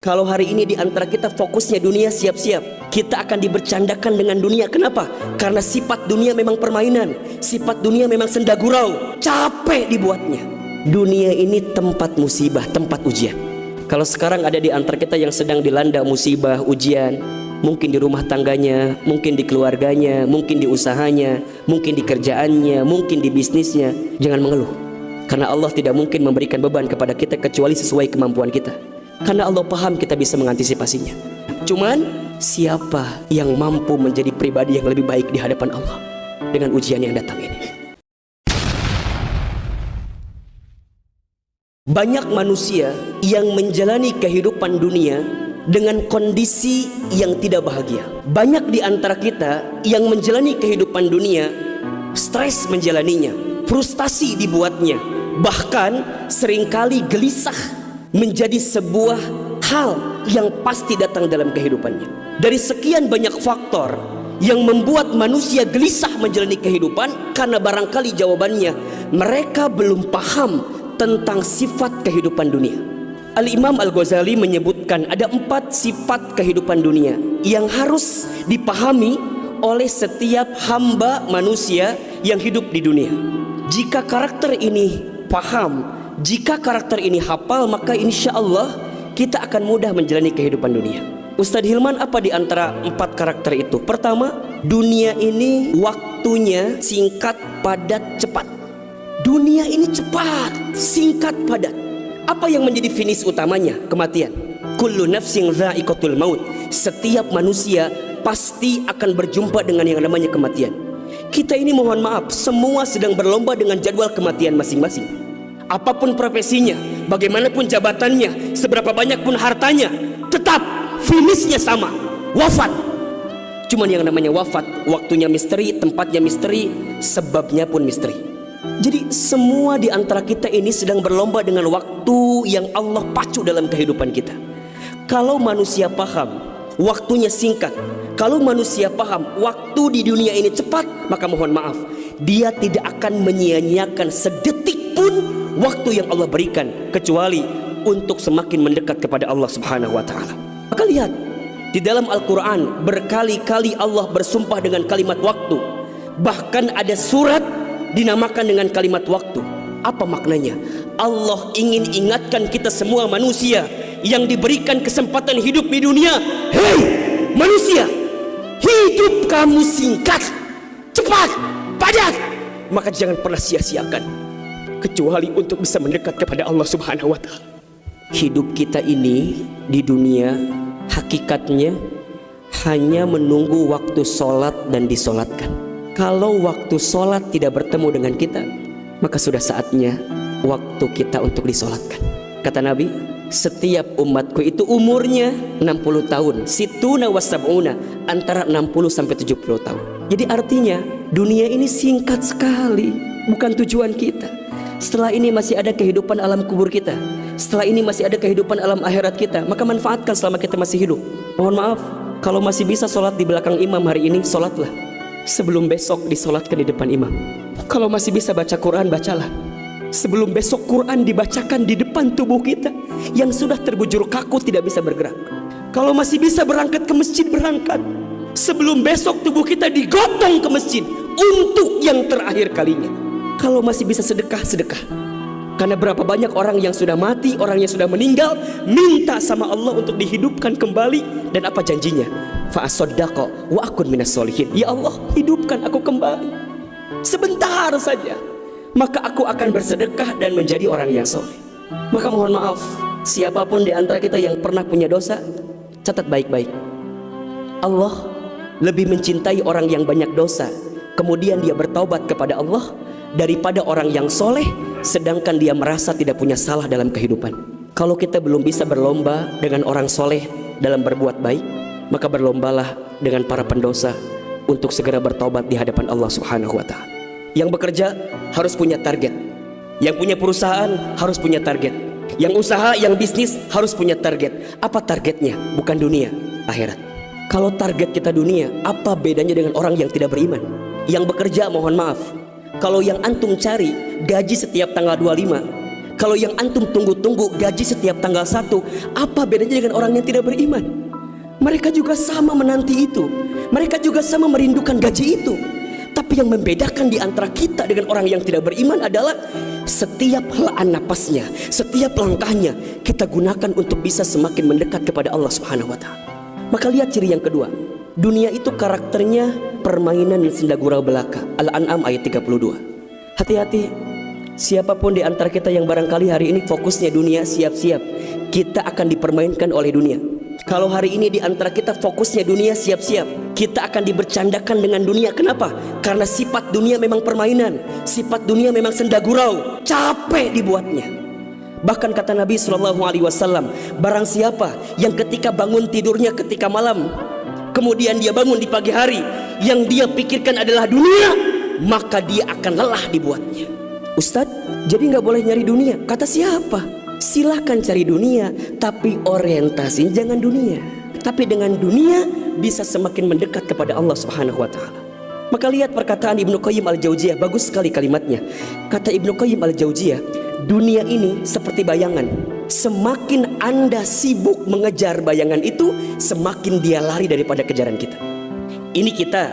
Kalau hari ini di antara kita fokusnya dunia, siap-siap kita akan dibercandakan dengan dunia. Kenapa? Karena sifat dunia memang permainan, sifat dunia memang senda gurau, capek dibuatnya. Dunia ini tempat musibah, tempat ujian. Kalau sekarang ada di antara kita yang sedang dilanda musibah, ujian, mungkin di rumah tangganya, mungkin di keluarganya, mungkin di usahanya, mungkin di kerjaannya, mungkin di bisnisnya, jangan mengeluh. Karena Allah tidak mungkin memberikan beban kepada kita kecuali sesuai kemampuan kita. Karena Allah paham kita bisa mengantisipasinya. Cuman siapa yang mampu menjadi pribadi yang lebih baik di hadapan Allah dengan ujian yang datang ini? Banyak manusia yang menjalani kehidupan dunia dengan kondisi yang tidak bahagia. Banyak di antara kita yang menjalani kehidupan dunia stres menjalaninya, frustasi dibuatnya, bahkan seringkali gelisah menjadi sebuah hal yang pasti datang dalam kehidupannya. Dari sekian banyak faktor yang membuat manusia gelisah menjalani kehidupan, karena barangkali jawabannya mereka belum paham tentang sifat kehidupan dunia. Al-Imam Al-Ghazali menyebutkan ada 4 sifat kehidupan dunia yang harus dipahami oleh setiap hamba manusia yang hidup di dunia. Jika karakter ini paham, jika karakter ini hafal, maka insya Allah kita akan mudah menjalani kehidupan dunia. Ustadz Hilman, apa di antara 4 karakter itu? Pertama, dunia ini waktunya singkat, padat, cepat. Dunia ini cepat, singkat, padat. Apa yang menjadi finish utamanya? Kematian. Kullu nafsin dha'iqatul maut. Setiap manusia pasti akan berjumpa dengan yang namanya kematian. Kita ini mohon maaf, semua sedang berlomba dengan jadwal kematian masing-masing. Apapun profesinya, bagaimanapun jabatannya, seberapa banyak pun hartanya, tetap finishnya sama, wafat. Cuman yang namanya wafat, waktunya misteri, tempatnya misteri, sebabnya pun misteri. Jadi semua di antara kita ini sedang berlomba dengan waktu yang Allah pacu dalam kehidupan kita. Kalau manusia paham waktunya singkat, kalau manusia paham waktu di dunia ini cepat, maka mohon maaf, dia tidak akan menyia-nyiakan sedetik pun waktu yang Allah berikan, kecuali untuk semakin mendekat kepada Allah Subhanahu wa ta'ala. Maka lihat, di dalam Al-Quran berkali-kali Allah bersumpah dengan kalimat waktu. Bahkan ada surat dinamakan dengan kalimat waktu. Apa maknanya? Allah ingin ingatkan kita semua manusia yang diberikan kesempatan hidup di dunia. Hei manusia, hidup kamu singkat, cepat, padat, maka jangan pernah sia-siakan, kecuali untuk bisa mendekat kepada Allah Subhanahu wa ta'ala. Hidup kita ini di dunia hakikatnya hanya menunggu waktu sholat dan disolatkan. Kalau waktu sholat tidak bertemu dengan kita, maka sudah saatnya waktu kita untuk disolatkan. Kata Nabi, setiap umatku itu umurnya 60 tahun, situna wasab'una, antara 60 sampai 70 tahun. Jadi artinya dunia ini singkat sekali, bukan tujuan kita. Setelah ini masih ada kehidupan alam kubur kita, setelah ini masih ada kehidupan alam akhirat kita, maka manfaatkan selama kita masih hidup. Mohon maaf, kalau masih bisa sholat di belakang imam hari ini, sholatlah. Sebelum besok disolatkan di depan imam. Kalau masih bisa baca Quran, bacalah. Sebelum besok Quran dibacakan di depan tubuh kita yang sudah terbujur kaku tidak bisa bergerak. Kalau masih bisa berangkat ke masjid, berangkat. Sebelum besok tubuh kita digotong ke masjid untuk yang terakhir kalinya. Kalau masih bisa sedekah, sedekah. Karena berapa banyak orang yang sudah mati, orang yang sudah meninggal, minta sama Allah untuk dihidupkan kembali. Dan apa janjinya? Fa'asaddaqa wa akun minas solihin. Ya Allah, hidupkan aku kembali sebentar saja, maka aku akan bersedekah dan menjadi orang yang soleh. Maka mohon maaf, siapapun di antara kita yang pernah punya dosa, catat baik-baik. Allah lebih mencintai orang yang banyak dosa, kemudian dia bertaubat kepada Allah, daripada orang yang soleh sedangkan dia merasa tidak punya salah dalam kehidupan. Kalau kita belum bisa berlomba dengan orang soleh dalam berbuat baik, maka berlombalah dengan para pendosa untuk segera bertaubat di hadapan Allah Subhanahu wa ta'ala. Yang bekerja harus punya target, yang punya perusahaan harus punya target, yang usaha, yang bisnis harus punya target. Apa targetnya? Bukan dunia, akhirat. Kalau target kita dunia, apa bedanya dengan orang yang tidak beriman? Yang bekerja, mohon maaf, kalau yang antum cari gaji setiap tanggal 25, Kalau yang antum tunggu-tunggu gaji setiap tanggal 1, apa bedanya dengan orang yang tidak beriman? Mereka juga sama menanti itu, mereka juga sama merindukan gaji itu. Tapi yang membedakan di antara kita dengan orang yang tidak beriman adalah setiap helaan napasnya, setiap langkahnya kita gunakan untuk bisa semakin mendekat kepada Allah Subhanahu wa Ta'ala. Maka lihat ciri yang kedua, dunia itu karakternya permainan dan senda gurau belaka. Al-An'am ayat 32. Hati-hati, siapapun di antara kita yang barangkali hari ini fokusnya dunia, siap-siap kita akan dipermainkan oleh dunia. Kalau hari ini di antara kita fokusnya dunia, siap-siap kita akan dibercandakan dengan dunia. Kenapa? Karena sifat dunia memang permainan, sifat dunia memang senda gurau, capek dibuatnya. Bahkan kata Nabi SAW, barang siapa yang ketika bangun tidurnya ketika malam, kemudian dia bangun di pagi hari, yang dia pikirkan adalah dunia, maka dia akan lelah dibuatnya. Ustadz, jadi nggak boleh nyari dunia? Kata siapa? Silahkan cari dunia, tapi orientasi jangan dunia. Tapi dengan dunia bisa semakin mendekat kepada Allah Subhanahu wa Ta'ala. Maka lihat perkataan Ibnu Qayyim al-Jauziyah, bagus sekali kalimatnya. Kata Ibnu Qayyim al-Jauziyah, dunia ini seperti bayangan. Semakin Anda sibuk mengejar bayangan itu, semakin dia lari daripada kejaran kita. Ini kita,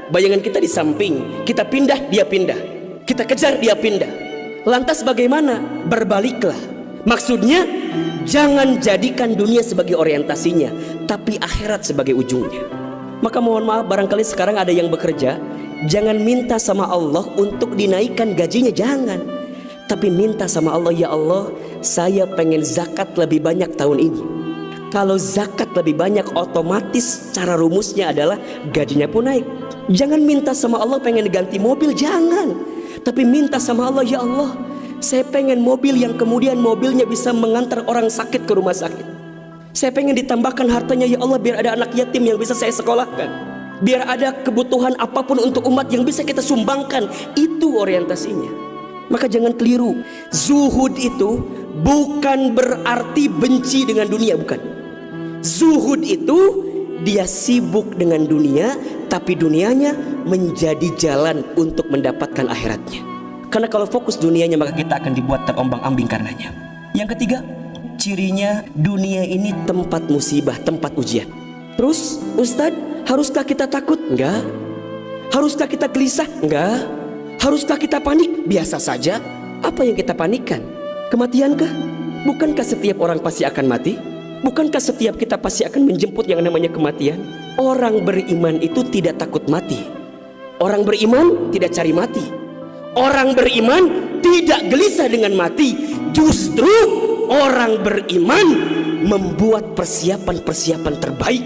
bayangan kita di samping, kita pindah, dia pindah, kita kejar, dia pindah. Lantas bagaimana? Berbaliklah. Maksudnya jangan jadikan dunia sebagai orientasinya, tapi akhirat sebagai ujungnya. Maka mohon maaf, barangkali sekarang ada yang bekerja, jangan minta sama Allah untuk dinaikkan gajinya, jangan. Tapi minta sama Allah, ya Allah, saya pengen zakat lebih banyak tahun ini. Kalau zakat lebih banyak, otomatis cara rumusnya adalah gajinya pun naik. Jangan minta sama Allah pengen ganti mobil, jangan. Tapi minta sama Allah, ya Allah, saya pengen mobil yang kemudian mobilnya bisa mengantar orang sakit ke rumah sakit. Saya pengen ditambahkan hartanya, ya Allah, biar ada anak yatim yang bisa saya sekolahkan, biar ada kebutuhan apapun untuk umat yang bisa kita sumbangkan. Itu orientasinya. Maka jangan keliru. Zuhud itu bukan berarti benci dengan dunia, bukan. Zuhud itu dia sibuk dengan dunia, tapi dunianya menjadi jalan untuk mendapatkan akhiratnya. Karena kalau fokus dunianya, maka kita akan dibuat terombang-ambing karenanya. Yang ketiga, cirinya dunia ini tempat musibah, tempat ujian. Terus, Ustadz, haruskah kita takut? Enggak. Haruskah kita gelisah? Enggak. Haruskah kita panik? Biasa saja. Apa yang kita panikkan? Kematiankah? Bukankah setiap orang pasti akan mati? Bukankah setiap kita pasti akan menjemput yang namanya kematian? Orang beriman itu tidak takut mati. Orang beriman tidak cari mati. Orang beriman tidak gelisah dengan mati. Justru orang beriman membuat persiapan-persiapan terbaik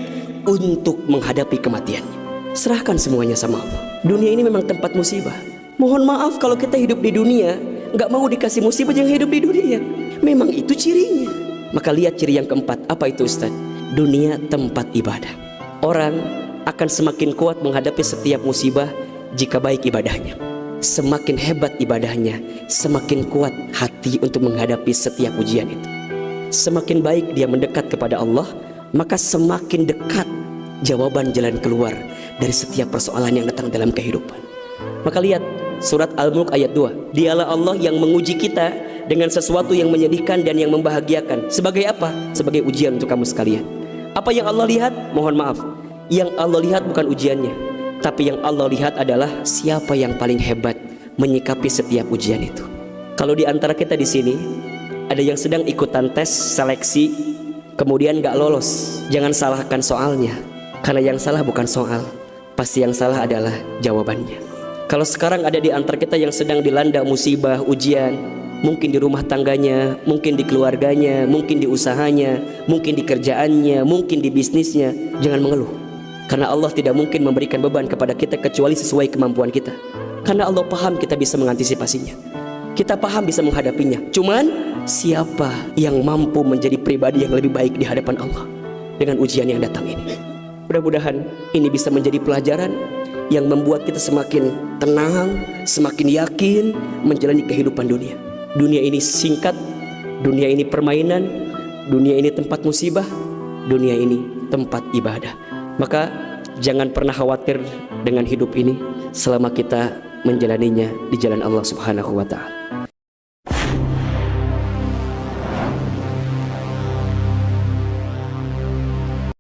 untuk menghadapi kematiannya. Serahkan semuanya sama Allah. Dunia ini memang tempat musibah. Mohon maaf kalau kita hidup di dunia, gak mau dikasih musibah, jangan hidup di dunia. Memang itu cirinya. Maka lihat ciri yang keempat. Apa itu, Ustaz? Dunia tempat ibadah. Orang akan semakin kuat menghadapi setiap musibah jika baik ibadahnya. Semakin hebat ibadahnya, semakin kuat hati untuk menghadapi setiap ujian itu. Semakin baik dia mendekat kepada Allah, maka semakin dekat jawaban jalan keluar dari setiap persoalan yang datang dalam kehidupan. Maka lihat surat Al-Mulk ayat 2. Dialah Allah yang menguji kita dengan sesuatu yang menyedihkan dan yang membahagiakan. Sebagai apa? Sebagai ujian untuk kamu sekalian. Apa yang Allah lihat? Mohon maaf, yang Allah lihat bukan ujiannya, tapi yang Allah lihat adalah siapa yang paling hebat menyikapi setiap ujian itu. Kalau di antara kita di sini ada yang sedang ikutan tes seleksi, kemudian gak lolos, jangan salahkan soalnya, karena yang salah bukan soal, pasti yang salah adalah jawabannya. Kalau sekarang ada di antara kita yang sedang dilanda musibah, ujian, mungkin di rumah tangganya, mungkin di keluarganya, mungkin di usahanya, mungkin di kerjaannya, mungkin di bisnisnya, jangan mengeluh. Karena Allah tidak mungkin memberikan beban kepada kita kecuali sesuai kemampuan kita. Karena Allah paham kita bisa mengantisipasinya, kita paham bisa menghadapinya. Cuman siapa yang mampu menjadi pribadi yang lebih baik di hadapan Allah dengan ujian yang datang ini? Mudah-mudahan ini bisa menjadi pelajaran yang membuat kita semakin tenang, semakin yakin menjalani kehidupan dunia. Dunia ini singkat, dunia ini permainan, dunia ini tempat musibah, dunia ini tempat ibadah. Maka jangan pernah khawatir dengan hidup ini selama kita menjalaninya di jalan Allah Subhanahu wa Ta'ala.